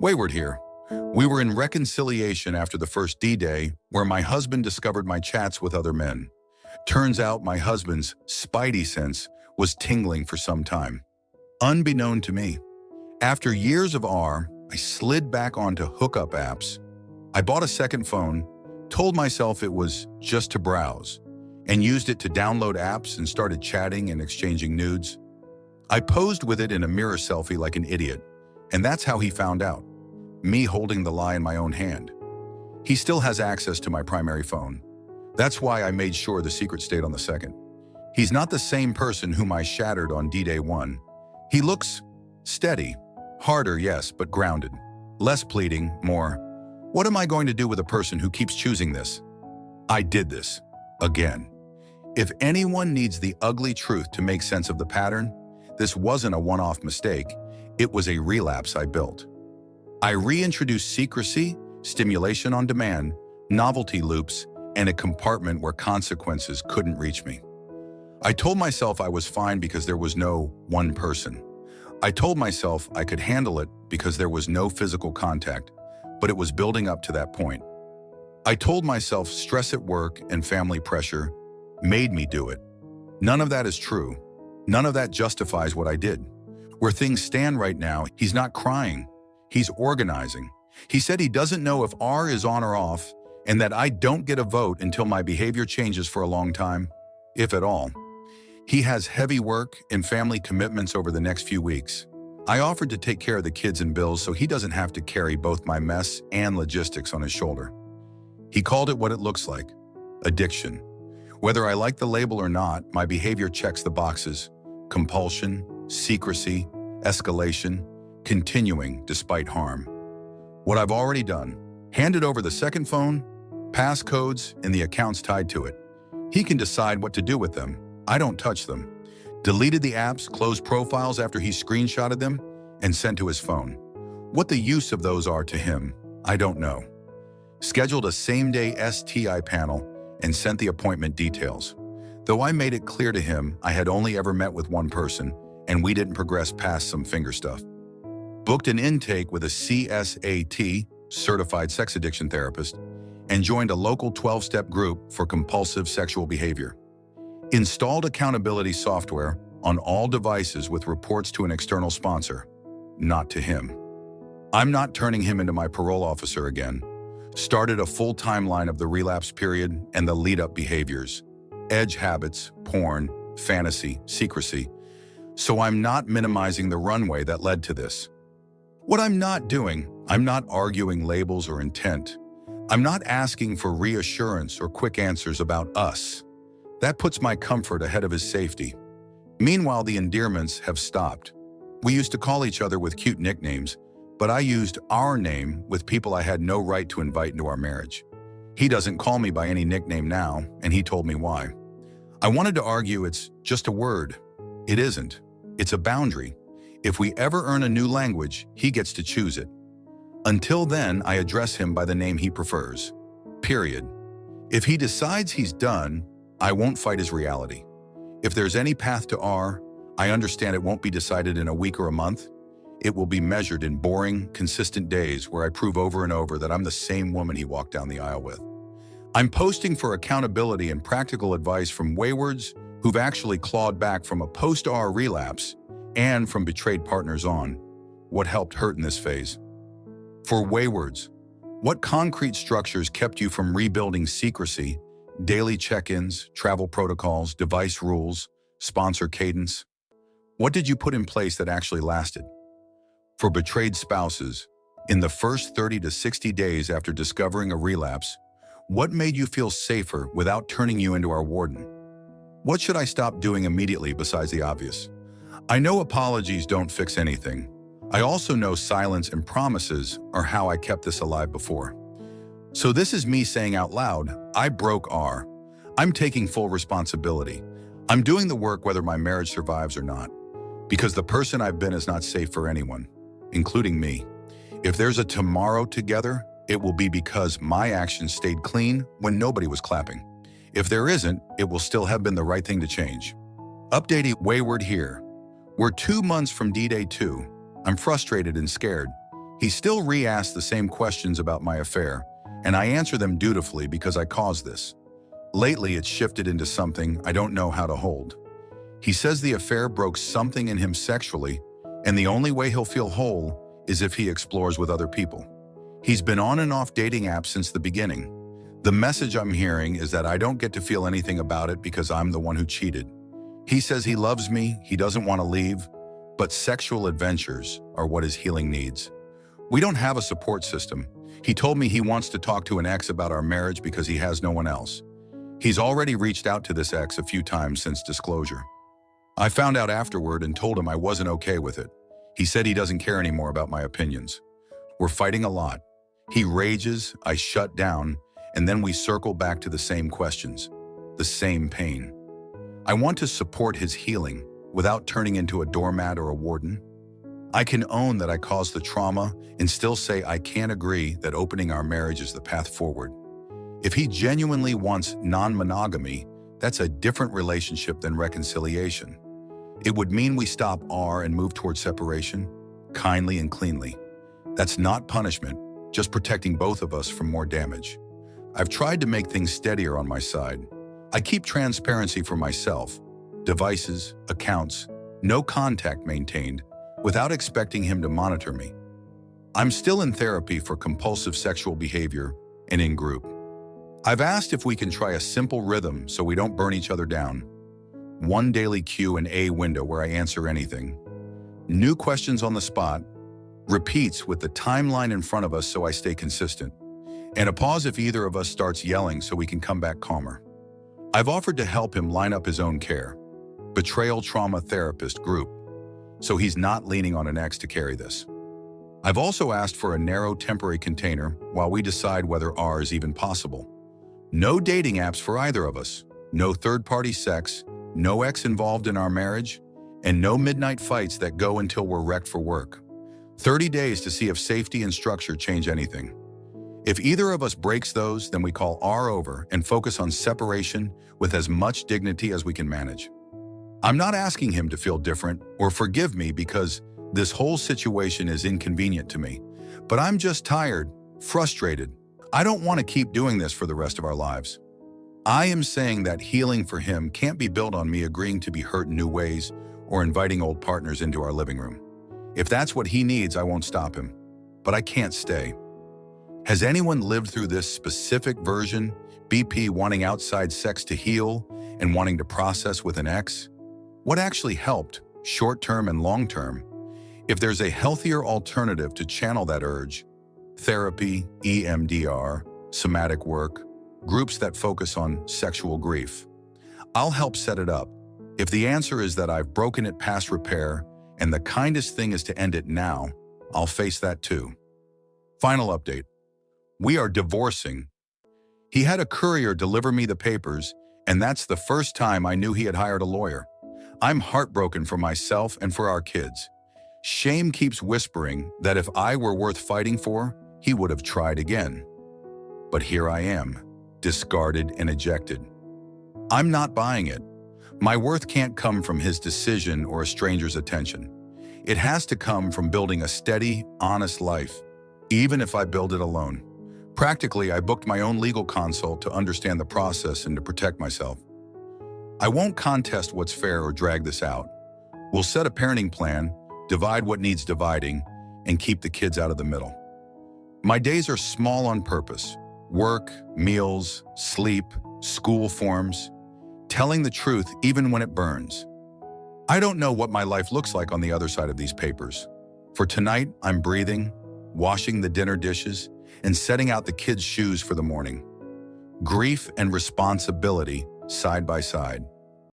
Wayward here. We were in reconciliation after the first D-Day, where my husband discovered my chats with other men. Turns out my husband's spidey sense was tingling for some time. Unbeknown to me, after years of I slid back onto hookup apps. I bought a second phone, told myself it was just to browse, and used it to download apps and started chatting and exchanging nudes. I posed with it in a mirror selfie like an idiot, and that's how he found out. Me holding the lie in my own hand. He still has access to my primary phone. That's why I made sure the secret stayed on the second. He's not the same person whom I shattered on D-Day 1. He looks steady. Harder, yes, but grounded. Less pleading, more, what am I going to do with a person who keeps choosing this? I did this. Again. If anyone needs the ugly truth to make sense of the pattern, this wasn't a one-off mistake. It was a relapse I built. I reintroduced secrecy, stimulation on demand, novelty loops, and a compartment where consequences couldn't reach me. I told myself I was fine because there was no one person. I told myself I could handle it because there was no physical contact, but it was building up to that point. I told myself stress at work and family pressure made me do it. None of that is true. None of that justifies what I did. Where things stand right now, he's not crying. He's organizing. He said he doesn't know if R is on or off, and that I don't get a vote until my behavior changes for a long time, if at all. He has heavy work and family commitments over the next few weeks. I offered to take care of the kids and bills so he doesn't have to carry both my mess and logistics on his shoulder. He called it what it looks like, addiction. Whether I like the label or not, my behavior checks the boxes: compulsion, secrecy, escalation, continuing despite harm. What I've already done: handed over the second phone, passcodes, and the accounts tied to it. He can decide what to do with them. I don't touch them. Deleted the apps, closed profiles after he screenshotted them, and sent to his phone. What the use of those are to him, I don't know. Scheduled a same-day STI panel and sent the appointment details. Though I made it clear to him I had only ever met with one person, and we didn't progress past some finger stuff. Booked an intake with a CSAT, certified sex addiction therapist, and joined a local 12-step group for compulsive sexual behavior. Installed accountability software on all devices with reports to an external sponsor, not to him. I'm not turning him into my parole officer again. Started a full timeline of the relapse period and the lead-up behaviors, edge habits, porn, fantasy, secrecy. So I'm not minimizing the runway that led to this. What I'm not doing, I'm not arguing labels or intent. I'm not asking for reassurance or quick answers about us. That puts my comfort ahead of his safety. Meanwhile, the endearments have stopped. We used to call each other with cute nicknames, but I used our name with people I had no right to invite into our marriage. He doesn't call me by any nickname now, and he told me why. I wanted to argue it's just a word. It isn't. It's a boundary. If we ever earn a new language, he gets to choose it. Until then, I address him by the name he prefers. Period. If he decides he's done, I won't fight his reality. If there's any path to R, I understand it won't be decided in a week or a month. It will be measured in boring, consistent days where I prove over and over that I'm the same woman he walked down the aisle with. I'm posting for accountability and practical advice from waywards who've actually clawed back from a post-R relapse and from betrayed partners on what helped hurt in this phase. For waywards, what concrete structures kept you from rebuilding secrecy, daily check-ins, travel protocols, device rules, sponsor cadence? What did you put in place that actually lasted? For betrayed spouses, in the first 30 to 60 days after discovering a relapse, what made you feel safer without turning you into our warden? What should I stop doing immediately besides the obvious? I know apologies don't fix anything. I also know silence and promises are how I kept this alive before. So this is me saying out loud, I broke R. I'm taking full responsibility. I'm doing the work whether my marriage survives or not. Because the person I've been is not safe for anyone, including me. If there's a tomorrow together, it will be because my actions stayed clean when nobody was clapping. If there isn't, it will still have been the right thing to change. Updating Wayward here. We're 2 months from D-Day 2. I'm frustrated and scared. He still re-asks the same questions about my affair, and I answer them dutifully because I caused this. Lately, it's shifted into something I don't know how to hold. He says the affair broke something in him sexually, and the only way he'll feel whole is if he explores with other people. He's been on and off dating apps since the beginning. The message I'm hearing is that I don't get to feel anything about it because I'm the one who cheated. He says he loves me, he doesn't want to leave, but sexual adventures are what his healing needs. We don't have a support system. He told me he wants to talk to an ex about our marriage because he has no one else. He's already reached out to this ex a few times since disclosure. I found out afterward and told him I wasn't okay with it. He said he doesn't care anymore about my opinions. We're fighting a lot. He rages, I shut down, and then we circle back to the same questions, the same pain. I want to support his healing without turning into a doormat or a warden. I can own that I caused the trauma and still say I can't agree that opening our marriage is the path forward. If he genuinely wants non-monogamy, that's a different relationship than reconciliation. It would mean we stop and move toward separation, kindly and cleanly. That's not punishment, just protecting both of us from more damage. I've tried to make things steadier on my side. I keep transparency for myself, devices, accounts, no contact maintained, without expecting him to monitor me. I'm still in therapy for compulsive sexual behavior and in group. I've asked if we can try a simple rhythm so we don't burn each other down. One daily Q&A window where I answer anything. New questions on the spot. Repeats with the timeline in front of us so I stay consistent. And a pause if either of us starts yelling so we can come back calmer. I've offered to help him line up his own care. Betrayal trauma therapist group. So he's not leaning on an ex to carry this. I've also asked for a narrow temporary container while we decide whether R is even possible. No dating apps for either of us, no third-party sex, no ex involved in our marriage, and no midnight fights that go until we're wrecked for work. 30 days to see if safety and structure change anything. If either of us breaks those, then we call R over and focus on separation with as much dignity as we can manage. I'm not asking him to feel different or forgive me because this whole situation is inconvenient to me, but I'm just tired, frustrated. I don't want to keep doing this for the rest of our lives. I am saying that healing for him can't be built on me agreeing to be hurt in new ways or inviting old partners into our living room. If that's what he needs, I won't stop him, but I can't stay. Has anyone lived through this specific version, BP wanting outside sex to heal and wanting to process with an ex? What actually helped, short-term and long-term? If there's a healthier alternative to channel that urge, therapy, EMDR, somatic work, groups that focus on sexual grief, I'll help set it up. If the answer is that I've broken it past repair and the kindest thing is to end it now, I'll face that too. Final update. We are divorcing. He had a courier deliver me the papers, and that's the first time I knew he had hired a lawyer. I'm heartbroken for myself and for our kids. Shame keeps whispering that if I were worth fighting for, he would have tried again. But here I am, discarded and ejected. I'm not buying it. My worth can't come from his decision or a stranger's attention. It has to come from building a steady, honest life, even if I build it alone. Practically, I booked my own legal consult to understand the process and to protect myself. I won't contest what's fair or drag this out. We'll set a parenting plan, divide what needs dividing, and keep the kids out of the middle. My days are small on purpose. Work, meals, sleep, school forms, telling the truth even when it burns. I don't know what my life looks like on the other side of these papers. For tonight, I'm breathing, washing the dinner dishes, and setting out the kids' shoes for the morning. Grief and responsibility side by side.